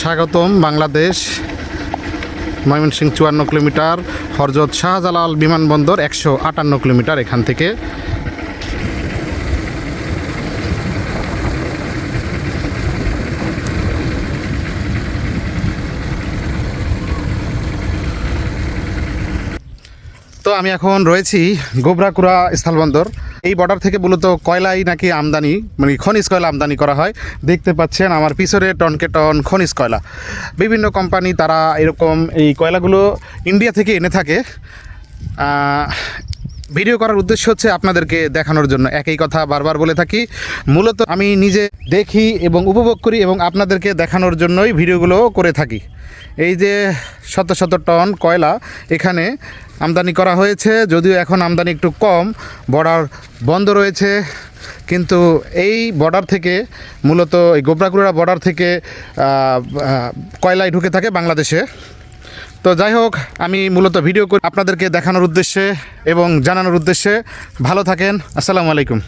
স্বাগতম বাংলাদেশ। ময়মনসিংহ 54 কিলোমিটার, হযরত শাহজালাল বিমানবন্দর 158 কিলোমিটার এখান থেকে। তো আমি এখন রয়েছি গোবরাকুড়া স্থলবন্দর। এই বর্ডার থেকে মূলত কয়লাই নাকি আমদানি, মানে খনিজ কয়লা আমদানি করা হয়। দেখতে পাচ্ছেন আমার পিছনে টনকে টন খনিজ কয়লা। বিভিন্ন কোম্পানি তারা এরকম এই কয়লাগুলো ইন্ডিয়া থেকে এনে থাকে। ভিডিও করার উদ্দেশ্য হচ্ছে আপনাদেরকে দেখানোর জন্য। একই কথা বারবার বলে থাকি, মূলত আমি নিজে দেখি এবং উপভোগ করি এবং আপনাদেরকে দেখানোর জন্যই ভিডিওগুলো করে থাকি। এই যে শত শত টন কয়লা এখানে আমদানি করা হয়েছে, যদিও এখন আমদানি একটু কম, বর্ডার বন্ধ রয়েছে, কিন্তু এই বর্ডার থেকে মূলত এই গোবরাকুড়া বর্ডার থেকে কয়লাই ঢুকে থাকে বাংলাদেশে। তো যাই হোক, আমি মূলত ভিডিও করে আপনাদেরকে দেখানোর উদ্দেশ্যে এবং জানানোর উদ্দেশ্যে। ভালো থাকেন, আসসালামু আলাইকুম।